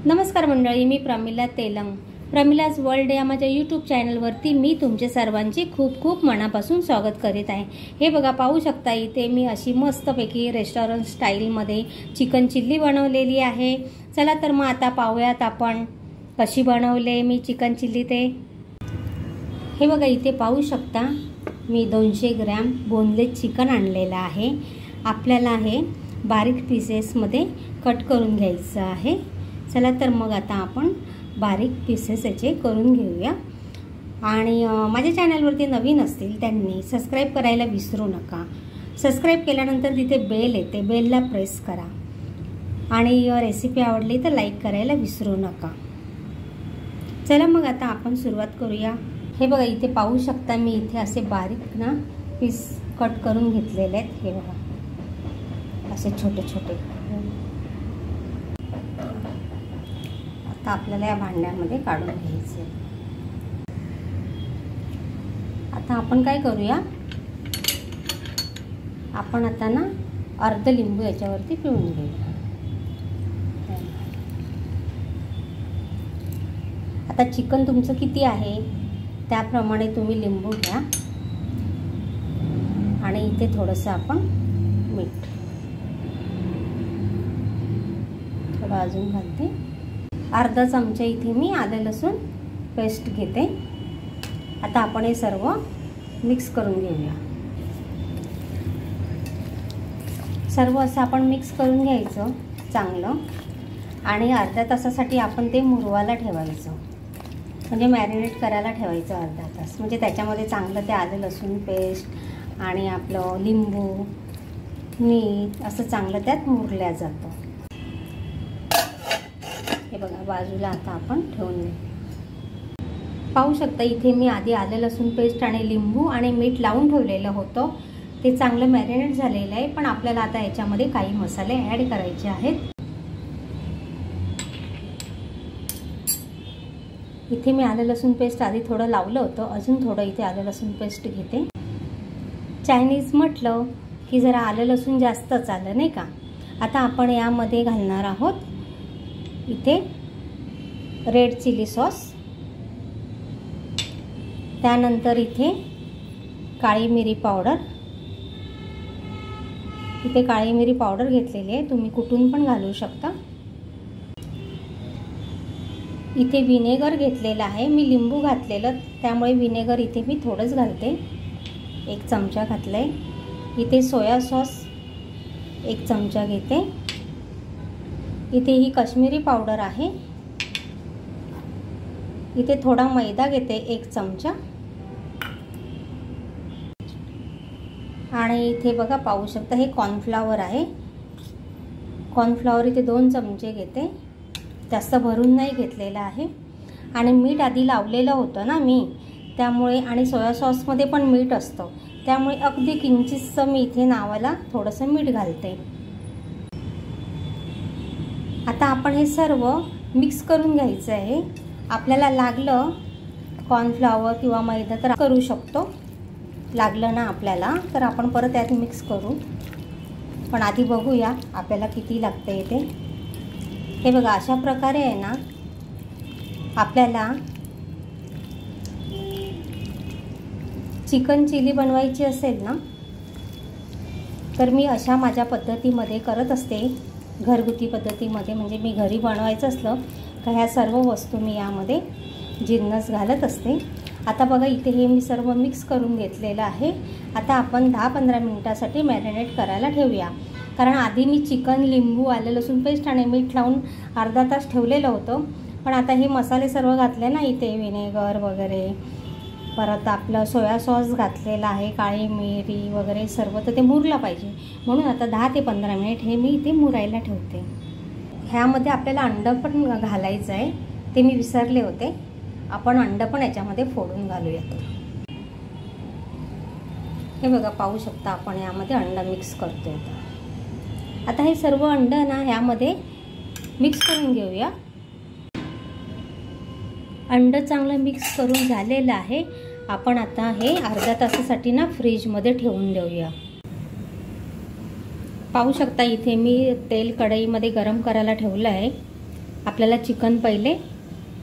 नमस्कार मंडळी, मी प्रमिला तेलंग. प्रमिलाज वर्ल्ड या माझ्या यूट्यूब चॅनलवरती मी तुमचे सर्वांचे खूप खूप मनापासून स्वागत करीत आहे. हे बघा, पाहू शकता इथे मी अशी मस्तपैकी रेस्टॉरंट स्टाईलमध्ये चिकन चिल्ली बनवलेली आहे. चला तर मग आता पाहूयात आपण कशी बनवले मी चिकन चिल्ली ते. हे बघा, इथे पाहू शकता मी 200 ग्रॅम बोनलेस चिकन आणलेलं आहे. आपल्याला हे बारीक पीसेसमध्ये कट करून घ्यायचं आहे. चला तर मग आता आपण बारीक पीसेस याचे करून घेऊया. आणि माझ्या चॅनलवरती नवीन असतील त्यांनी सबस्क्राईब करायला विसरू नका. सबस्क्राईब केल्यानंतर तिथे बेल येते, बेलला प्रेस करा. आणि रेसिपी आवडली तर लाईक करायला विसरू नका. चला मग आता आपण सुरुवात करूया. हे बघा, इथे पाहू शकता मी इथे असे बारीक ना पीस कट करून घेतलेले आहेत. हे बघा, असे छोटे छोटे. आता आपल्याला या भांड्यामध्ये काढून घ्यायचे. आता आपण काय करूया, आपण आता ना अर्ध लिंबू याच्यावरती पिळून घेऊया. आता चिकन तुमचं किती आहे त्याप्रमाणे तुम्ही लिंबू घ्या. आणि इथे थोडंसं आपण मीठ थोडं अजून घालते. अर्धा चमचा इथे मी आलं लसूण पेस्ट घेते. आता आपण हे सर्व मिक्स करून घेऊया. सर्व असं आपण मिक्स करून घ्यायचं चांगलं. आणि अर्ध्या तासासाठी आपण ते मुरवायला ठेवायचं, म्हणजे मॅरिनेट करायला ठेवायचं अर्धा तास. म्हणजे त्याच्यामध्ये चांगलं ते आलं लसूण पेस्ट आणि आपलं लिंबू मीठ असं चांगलं त्यात मुरल्या जातं. हे बघा, बाजूला आता आपण ठेवून देऊ. पाहू शकता इथे मी आधी आलं लसूण पेस्ट आणि लिंबू आणि मीठ लावून ठेवलेलं होतं. ते चांगलं मॅरिनेट झालेलं आहे. पण आपल्याला आता याच्यामध्ये काही मसाले ॲड करायचे आहेत. इथे मी आलं लसूण पेस्ट आधी थोडं लावलं होतं, अजून थोडं इथे आलं लसूण पेस्ट घेते. चायनीज म्हटलं की जरा आलं लसूण जास्तच आलं नाही का. आता आपण यामध्ये घालणार आहोत इथे रेड चिली सॉस. त्यानंतर इथे काळी मिरी पावडर. इथे काळी मिरी पावडर घेतलेली आहे, तुम्ही कुठून पण घालू शकता. इथे विनेगर घेतलेलं आहे, मी लिंबू घातलेलं त्यामुळे विनेगर इथे मी थोडंच घालते. 1 चमचा घातलंय. इथे सोया सॉस 1 चमचा घेते. इथे ही काश्मीरी पावडर आहे. इथे थोडा मैदा घेते 1 चमचा. आणि इथे बघा, पाहू शकता हे कॉर्नफ्लॉवर आहे. कॉर्नफ्लॉवर इथे 2 चमचे घेते, जास्त भरून नाही घेतलेला आहे. आणि मीठ आधी लावलेलं होतं ना मी, त्यामुळे आणि सोया सॉसमध्ये पण मीठ असतं, त्यामुळे अगदी किंचितसं मी इथे नावाला थोडंसं मीठ घालते. आता आपण हे सर्व मिक्स करून घ्यायचं आहे. आपल्याला लागलं कॉर्नफ्लॉवर किंवा मैदा तर करू शकतो, लागलं ना आपल्याला तर आपण परत यात मिक्स करू. पण आधी बघूया आपल्याला किती लागतं इथे. हे बघा, अशा प्रकारे आहे ना आपल्याला चिकन चिली बनवायची असेल ना तर मी अशा माझ्या पद्धतीमध्ये करत असते, घरगुती पद्धतीमध्ये. म्हणजे मी घरी बनवायचं असलं का ह्या सर्व वस्तू मी यामध्ये जिन्नस घालत असते. आता बघा, इथे हे मी सर्व मिक्स करून घेतलेलं आहे. आता आपण 10-15 मिनिटासाठी मॅरिनेट करायला ठेवूया. कारण आधी मी चिकन, लिंबू, आलं लसूण पेस्ट आणि मीठ लावून अर्धा तास ठेवलेलं होतं. पण आता हे मसाले सर्व घातले ना इथे, विनेगर वगैरे, परत आपलं सोया सॉस घातलेला आहे, काळी मिरी वगैरे सर्व, तर ते मुरलं पाहिजे. म्हणून आता 10 ते 15 मिनिट हे मी इथे मुरायला ठेवते. ह्यामध्ये आपल्याला अंडं पण घालायचं आहे, ते मी विसरले होते. आपण अंडं पण याच्यामध्ये फोडून घालूयात. हे बघा, पाहू शकता आपण यामध्ये अंडं मिक्स करतोय. आता हे सर्व अंडं ना ह्यामध्ये मिक्स करून घेऊया. अंडं चांगलं मिक्स करून झालेलं आहे. आपण आता हे अर्ध्या तासासाठी ना फ्रीजमध्ये ठेवून देऊया. पाहू शकता इथे मी तेल कढईमध्ये गरम करायला ठेवलं आहे. आपल्याला चिकन पहिले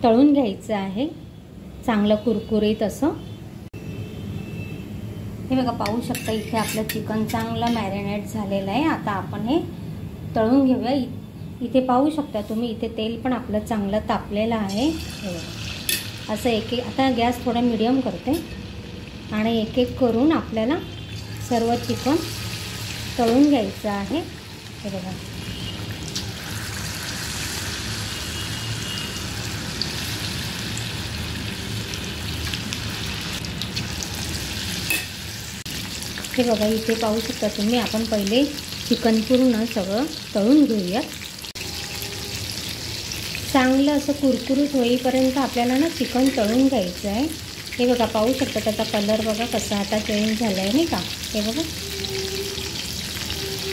तळून घ्यायचं आहे, चांगलं कुरकुरीत असं। हे बघा पाहू शकता इथे आपलं चिकन चांगलं मॅरिनेट झालेलं आहे। आता आपण हे तळून घेऊया। इथे पाहू शकता तुम्ही, इथे तेल पण आपलं चांगलं तापलेलं आहे। असं एक एक, आता गॅस थोडा मीडियम करते आणि एक एक करून आपल्याला सर्व चिकन तळून घ्यायचं आहे। हे बघा हे बघा इथे पाहू शकता तुम्ही, आपण पहिले चिकन पूर्ण सगळं तळून घेऊया। चांगलं असं कुरकुरीत होईपर्यंत आपल्याला ना चिकन तळून घ्यायचं आहे। हे बघा पाहू शकता त्याचा कलर बघा कसा आता चेंज झाला आहे नाही का। हे बघा,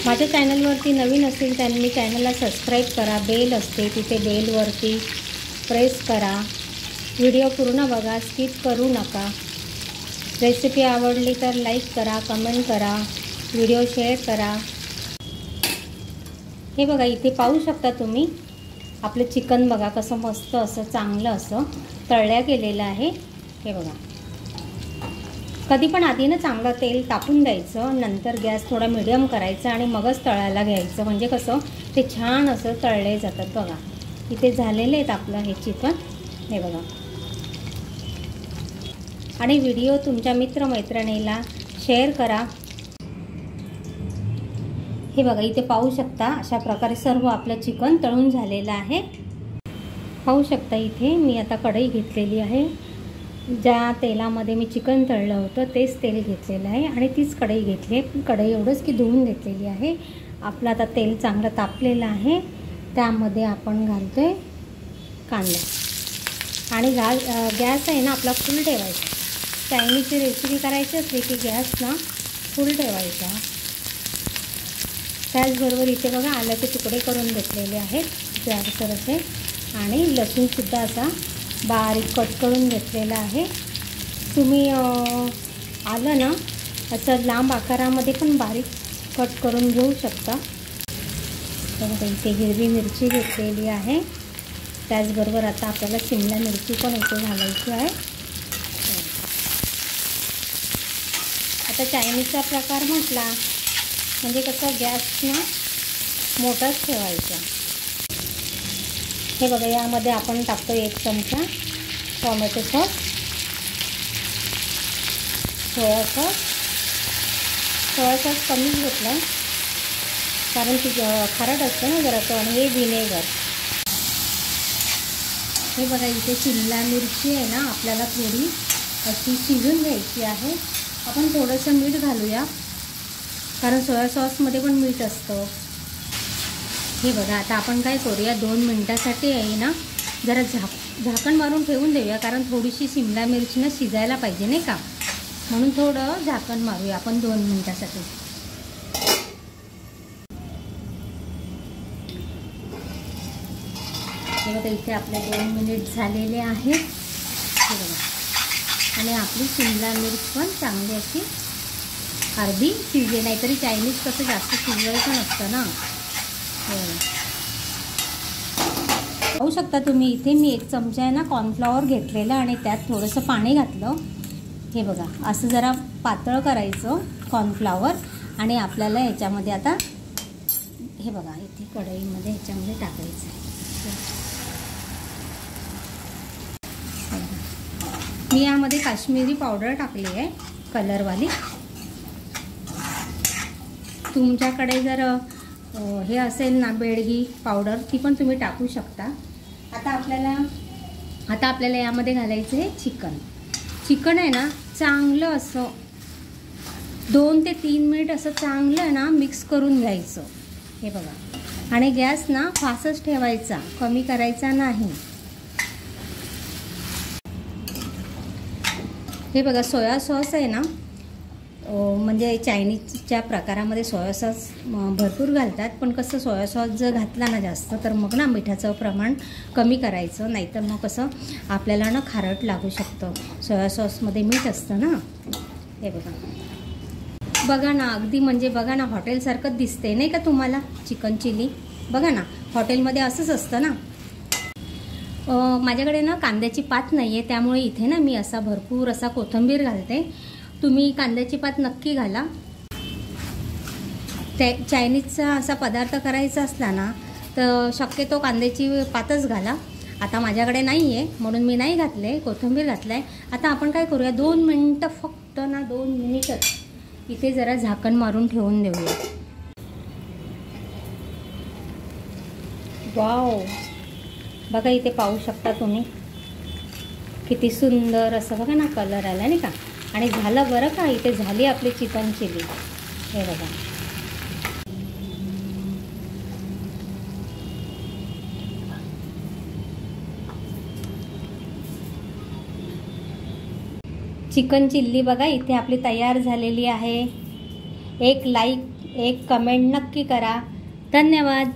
माझ्या चॅनलवरती नवीन असेल त्यांनी चॅनलला सबस्क्राईब करा, बेल असते तिथे बेलवरती प्रेस करा, व्हिडिओ पूर्ण बघा, स्किप करू नका। रेसिपी आवडली तर लाईक करा, कमेंट करा, व्हिडिओ शेअर करा। हे बघा इथे पाहू शकता तुम्ही, आपलं चिकन बघा कसं मस्त असं चांगलं असं तळल्या गेलेलं आहे। हे बघा, कधी पण आधी ना चांगलं तेल तापून द्यायचं, नंतर गॅस थोडा मीडियम करायचा आणि मगच तळायला घ्यायचं, म्हणजे कसं ते छान असं तळले जातात। बघा इथे झालेले आहेत आपलं हे चिकन। हे बघा, आणि व्हिडिओ तुमच्या मित्रमैत्रिणीला शेअर करा। हे बघा इथे पाहू शकता अशा प्रकारे सर्व आपलं चिकन तळून झालेलं आहे। पाहू शकता इथे मी आता कढई घेतलेली आहे, ज्या तेलामध्ये मी चिकन तळलं होतं तेच तेल घेतलेलं आहे आणि तीच कढई घेतली आहे। कढई एवढंच की धुवून घेतलेली आहे। आपलं आता तेल चांगलं तापलेलं आहे, त्यामध्ये आपण घालतोय कांदा आणि गॅस आहे ना आपला फुल ठेवायचा। चायनीजची रेसिपी करायची असली की गॅस ना फुल ठेवायचा। त्याचबरोबर इथे बघा आल्याचे तुकडे करून घेतलेले आहेत जाडसर असे, आणि लसूणसुद्धा असा बारीक कट करून घेतलेला आहे। तुम्ही आलं ना असं लांब आकारामध्ये पण बारीक कट करून घेऊ शकता। तर इथे हिरवी मिरची घेतलेली आहे, त्याचबरोबर आता आपल्याला शिमला मिरची पण इथे घालायची आहे। आता चायनीजचा प्रकार म्हटला म्हणजे कसं गॅस ना मोठाच ठेवायचा। हे बघा यामध्ये आपण टाकतो 1 चमचा टोमॅटो सॉस, सोया सॉस कमीच घेतला आहे कारण ती खारट असते ना जरा तो, आणि हे विनेगर। हे बघा इथे शिमला मिरची आहे ना आपल्याला थोडी अशी शिजून घ्यायची आहे। आपण थोडंसं मीठ घालूया कारण सोया सॉसमध्ये पण मीठ असतं। हे बघा आता आपण काय करूया, 2 मिनटासाठी आहे ना जरा झाकण मारून ठेवून देऊया, कारण थोडीशी शिमला मिरची ना शिजायला पाहिजे नाही का, म्हणून थोडं झाकण मारूया आपण 2 मिनटासाठी। हे बघा इथे आपले 2 मिनिट झालेले आहेत। हे बघा, आणि आपली शिमला मिरच पण चांगली अशी अर्धी शिजली, नाहीतरी चायनीज कसं जास्त शिजवायचं नसतं ना। पाहू शकता तुम्ही इथे मी 1 चमचा आहे ना कॉर्नफ्लॉवर घेतलेलं आणि त्यात थोडंसं पाणी घातलं। हे बघा असं जरा पातळ करायचं कॉर्नफ्लॉवर, आणि आपल्याला याच्यामध्ये आता हे बघा इथे कढईमध्ये ह्याच्यामध्ये टाकायचं। मी यामध्ये काश्मीरी पावडर टाकली आहे कलरवाली, तुमच्याकडे जर हे असेल ना बेडगी पावडर ती पण तुम्ही टाकू शकता। आता आपल्याला यामध्ये घालायचं आहे चिकन आहे ना चांगलं असं 2 ते 3 मिनिट असं चांगलं ना मिक्स करून घ्यायचं। हे बघा, आणि गॅस ना फास्टच ठेवायचा, कमी करायचा नाही। हे बघा सोया सॉस आहे ना, म्हणजे चायनीजच्या प्रकारामध्ये सोया सॉस भरपूर घालतात, पण कसं सोया सॉस जर घातला ना जास्त तर मग ना मिठाचं प्रमाण कमी करायचं, नाहीतर मग कसं आपल्याला ना खारट लागू शकतं। सोया सॉसमध्ये मीठ असतं ना। हे बघा ना अगदी म्हणजे बघा ना हॉटेलसारखंच दिसते नाही का तुम्हाला चिकन चिली। बघा ना हॉटेलमध्ये असंच असतं ना, माझ्याकडे ना कांद्याची पात नाही आहे, त्यामुळे इथे ना मी असा भरपूर असा कोथिंबीर घालते. तुम्ही कांद्याची पात नक्की घाला. चायनीजचा असा पदार्थ करायचा असला ना तर शक्यतो कांद्याची पातच घाला. आता माझ्याकडे नाही आहे म्हणून मी नाही घातले, कोथिंबीर घातलं आहे. आता आपण काय करूया, 2 मिनटं फक्त ना, 2 मिनिटच इथे जरा झाकण मारून ठेवून देऊया. वाव, बघा इथे पाहू शकता तुम्ही किती सुंदर असं बघा ना कलर आला नाही का. आणि झालं बरं का, इथे झाली आपली चिकन चिली. हे बघा, चिकन चिल्ली बघा इथे आपली तयार झालेली आहे. एक लाईक, एक कमेंट नक्की करा. धन्यवाद.